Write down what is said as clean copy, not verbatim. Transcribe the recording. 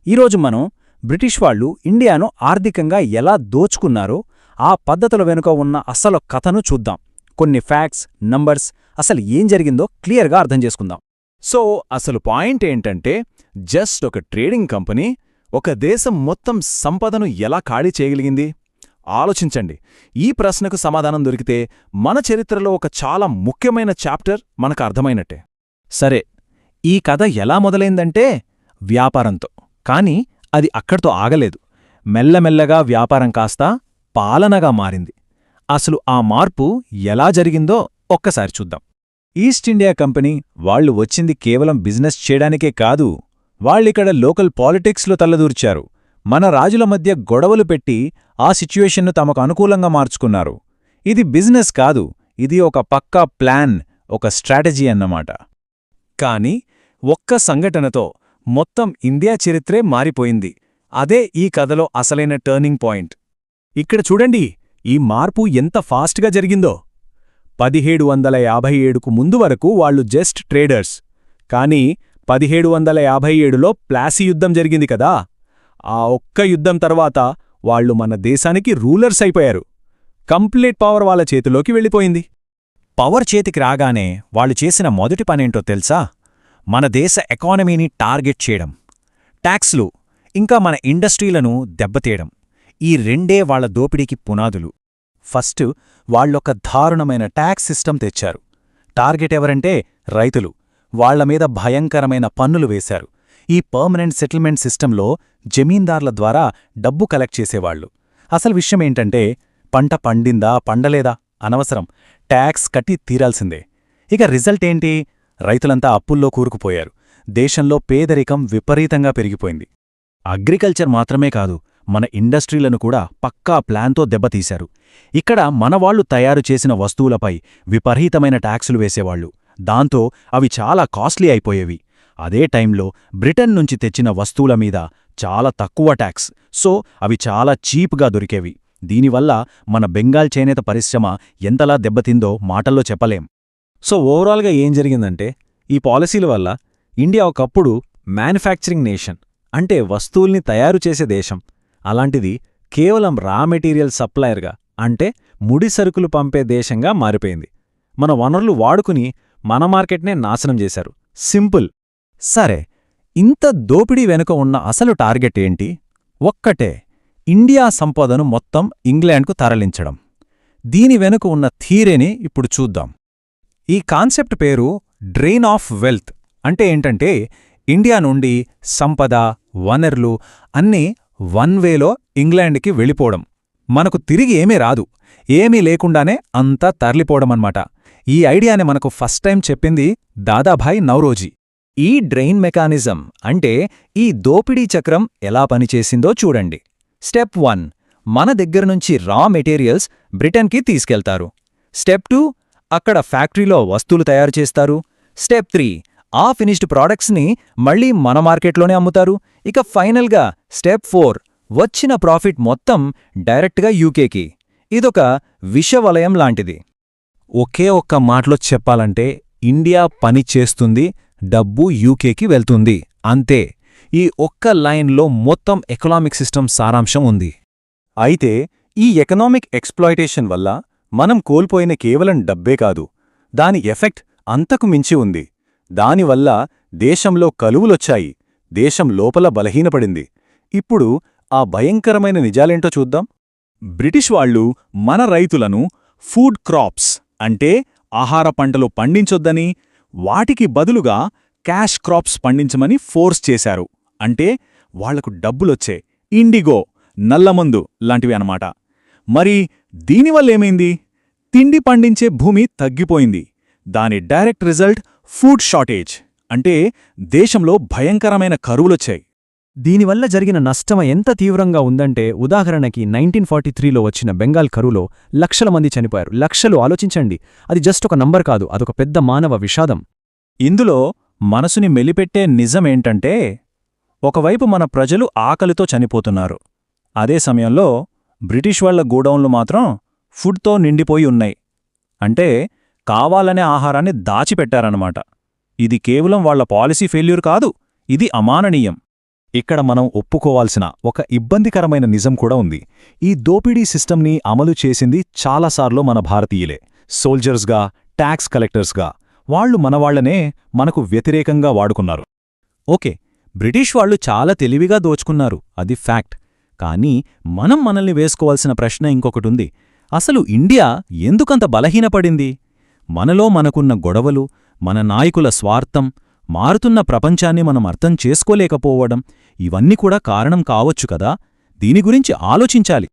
ఈరోజు మనం బ్రిటిష్ వాళ్ళు ఇండియాను ఆర్థికంగా ఎలా దోచుకున్నారో ఆ పద్ధతుల వెనుక ఉన్న అసలు కథను చూద్దాం. కొన్ని ఫ్యాక్ట్స్, నంబర్స్, అసలు ఏం జరిగిందో క్లియర్గా అర్థం చేసుకుందాం. సో అసలు పాయింట్ ఏంటంటే, జస్ట్ ఒక ట్రేడింగ్ కంపెనీ ఒక దేశం మొత్తం సంపదను ఎలా ఖాళీ చేయగలిగింది? ఆలోచించండి. ఈ ప్రశ్నకు సమాధానం దొరికితే మన చరిత్రలో ఒక చాలా ముఖ్యమైన చాప్టర్ మనకు అర్థమైనట్టే. సరే, ఈ కథ ఎలా మొదలైందంటే వ్యాపారంతో. కాని అది అక్కడితో ఆగలేదు. మెల్లమెల్లగా వ్యాపారం కాస్తా పాలనగా మారింది. అసలు ఆ మార్పు ఎలా జరిగిందో ఒక్కసారి చూద్దాం. ఈస్ట్ ఇండియా కంపెనీ వాళ్లు వచ్చింది కేవలం బిజినెస్ చేయడానికే కాదు, వాళ్ళిక్కడ లోకల్ పాలిటిక్స్లో తల్లదూర్చారు. మన రాజుల మధ్య గొడవలు పెట్టి ఆ సిచ్యుయేషన్ను తమకు అనుకూలంగా మార్చుకున్నారు. ఇది బిజినెస్ కాదు, ఇది ఒక పక్కా ప్లాన్, ఒక స్ట్రాటజీ అన్నమాట. కాని ఒక్క సంఘటనతో మొత్తం ఇండియా చరిత్రే మారిపోయింది. అదే ఈ కథలో అసలైన టర్నింగ్ పాయింట్. ఇక్కడ చూడండి, ఈ మార్పు ఎంత ఫాస్ట్గా జరిగిందో. 1757కు ముందు వరకు వాళ్లు జస్ట్ ట్రేడర్స్. కానీ 1757లో ప్లాసీ యుద్ధం జరిగింది కదా, ఆ ఒక్క యుద్ధం తర్వాత వాళ్లు మన దేశానికి రూలర్స్ అయిపోయారు. కంప్లీట్ పవర్ వాళ్ళ చేతిలోకి వెళ్ళిపోయింది. పవర్ చేతికి రాగానే వాళ్ళు చేసిన మొదటి పనేంటో తెలుసా? మన దేశ ఎకానమీని టార్గెట్ చేయడం, ట్యాక్స్లు, ఇంకా మన ఇండస్ట్రీలను దెబ్బతీయడం. ఈ రెండే వాళ్ల దోపిడీకి పునాదులు. ఫస్ట్ వాళ్లొక దారుణమైన ట్యాక్స్ సిస్టమ్ తెచ్చారు. టార్గెట్ ఎవరంటే రైతులు. వాళ్లమీద భయంకరమైన పన్నులు వేశారు. ఈ పర్మనెంట్ సెటిల్మెంట్ సిస్టంలో జమీందార్ల ద్వారా డబ్బు కలెక్ట్ చేసేవాళ్లు. అసలు విషయమేంటంటే, పంట పండిందా పండలేదా అనవసరం, ట్యాక్స్ కట్టి తీరాల్సిందే. ఇక రిజల్ట్ ఏంటి? రైతులంతా అప్పుల్లో కూరుకుపోయారు. దేశంలో పేదరికం విపరీతంగా పెరిగిపోయింది. అగ్రికల్చర్ మాత్రమే కాదు, మన ఇండస్ట్రీలను కూడా పక్కా ప్లాన్తో దెబ్బతీశారు. ఇక్కడ మనవాళ్లు తయారు చేసిన వస్తువులపై విపరీతమైన ట్యాక్సులు వేసేవాళ్లు. దాంతో అవి చాలా కాస్ట్లీ అయిపోయేవి. అదే టైంలో బ్రిటన్ నుంచి తెచ్చిన వస్తువుల మీద చాలా తక్కువ ట్యాక్స్, సో అవి చాలా చీప్గా దొరికేవి. దీనివల్ల మన బెంగాల్ చేనేత పరిశ్రమ ఎంతలా దెబ్బతిందో మాటల్లో చెప్పలేం. సో ఓవరాల్గా ఏం జరిగిందంటే, ఈ పాలసీల వల్ల ఇండియా ఒకప్పుడు మ్యానుఫ్యాక్చరింగ్ నేషన్, అంటే వస్తువుల్ని తయారు చేసే దేశం, అలాంటిది కేవలం రా మెటీరియల్ సప్లయర్గా, అంటే ముడి సరుకులు పంపే దేశంగా మారిపోయింది. మన వనరులు వాడుకుని మన మార్కెట్నే నాశనం చేశారు. సింపుల్. సరే, ఇంత దోపిడీ వెనుక ఉన్న అసలు టార్గెట్ ఏంటి? ఒక్కటే, ఇండియా సంపదను మొత్తం ఇంగ్లాండ్కు తరలించడం. దీని వెనుక ఉన్న థీరీని ఇప్పుడు చూద్దాం. ఈ కాన్సెప్ట్ పేరు డ్రెయిన్ ఆఫ్ వెల్త్. అంటే ఏంటంటే, ఇండియా నుండి సంపద, వనరులు అన్నీ వన్ వేలో ఇంగ్లాండ్కి వెళ్ళిపోవడం. మనకు తిరిగి ఏమీ రాదు, ఏమీ లేకుండానే అంతా తరలిపోవడమన్నమాట. ఈ ఐడియాని మనకు ఫస్ట్ టైం చెప్పింది దాదాభాయ్ నౌరోజీ. ఈ డ్రెయిన్ మెకానిజం, అంటే ఈ దోపిడీ చక్రం ఎలా పనిచేసిందో చూడండి. స్టెప్ 1, మన దగ్గరనుంచి రా మెటీరియల్స్ బ్రిటన్కి తీసుకెళ్తారు. స్టెప్ 2, అక్కడ ఫ్యాక్టరీలో వస్తువులు తయారు చేస్తారు. స్టెప్ 3, ఆ ఫినిష్డ్ ప్రాడక్ట్స్ని మళ్లీ మన మార్కెట్లోనే అమ్ముతారు. ఇక ఫైనల్గా స్టెప్ 4, వచ్చిన ప్రాఫిట్ మొత్తం డైరెక్ట్గా యూకేకి. ఇదొక విషవలయం లాంటిది. ఒకే ఒక్క మాటలో చెప్పాలంటే, ఇండియా పని చేస్తుంది, డబ్బు యూకేకి వెళ్తుంది, అంతే. ఈ ఒక్క లైన్లో మొత్తం ఎకనామిక్ సిస్టమ్ సారాంశం ఉంది. అయితే ఈ ఎకనామిక్ ఎక్స్‌ప్లాయిటేషన్ వల్ల మనం కోల్పోయిన కేవలం డబ్బే కాదు, దాని ఎఫెక్ట్ అంతకు మించి ఉంది. దానివల్ల దేశంలో కలువులొచ్చాయి, దేశం లోపల బలహీనపడింది. ఇప్పుడు ఆ భయంకరమైన నిజాలేంటో చూద్దాం. బ్రిటిష్ వాళ్లు మన రైతులను ఫుడ్ క్రాప్స్, అంటే ఆహార పంటలు పండించొద్దని, వాటికి బదులుగా క్యాష్ క్రాప్స్ పండించమని ఫోర్స్ చేశారు. అంటే వాళ్లకు డబ్బులొచ్చే ఇండిగో, నల్లమందు లాంటివి అన్నమాట. మరి దీనివల్లేమైంది? తిండి పండించే భూమి తగ్గిపోయింది. దాని డైరెక్ట్ రిజల్ట్ ఫుడ్ షార్టేజ్, అంటే దేశంలో భయంకరమైన కరువులొచ్చాయి. దీనివల్ల జరిగిన నష్టం ఎంత తీవ్రంగా ఉందంటే, ఉదాహరణకి 1943లో వచ్చిన బెంగాల్ కరువులో లక్షల మంది చనిపోయారు. లక్షలు, ఆలోచించండి. అది జస్ట్ ఒక నంబర్ కాదు, అదొక పెద్ద మానవ విషాదం. ఇందులో మనసుని మెలిపెట్టే నిజమేంటంటే, ఒకవైపు మన ప్రజలు ఆకలితో చనిపోతున్నారు, అదే సమయంలో బ్రిటిష్ వాళ్ల గోడౌన్లు మాత్రం ఫుడ్తో నిండిపోయి ఉన్నాయి. అంటే కావాలనే ఆహారాన్ని దాచిపెట్టారన్నమాట. ఇది కేవలం వాళ్ల పాలసీ ఫెయిల్యూర్ కాదు, ఇది అమాననీయం. ఇక్కడ మనం ఒప్పుకోవాల్సిన ఒక ఇబ్బందికరమైన నిజం కూడా ఉంది. ఈ దోపిడీ సిస్టమ్ని అమలు చేసింది చాలాసార్లు మన భారతీయులే. సోల్జర్స్గా, ట్యాక్స్ కలెక్టర్స్గా. వాళ్లు మనవాళ్లనే మనకు వ్యతిరేకంగా వాడుకున్నారు. ఓకే, బ్రిటిష్ వాళ్ళు చాలా తెలివిగా దోచుకున్నారు, అది ఫ్యాక్ట్. కానీ మనం మనల్ని వేసుకోవాల్సిన ప్రశ్న ఇంకొకటుంది. అసలు ఇండియా ఎందుకంత బలహీనపడింది? మనలో మనకున్న గొడవలు, మన నాయకుల స్వార్థం, మారుతున్న ప్రపంచాన్ని మనం అర్థం చేసుకోలేకపోవడం, ఇవన్నీ కూడా కారణం కావచ్చు కదా. దీని గురించి ఆలోచించాలి.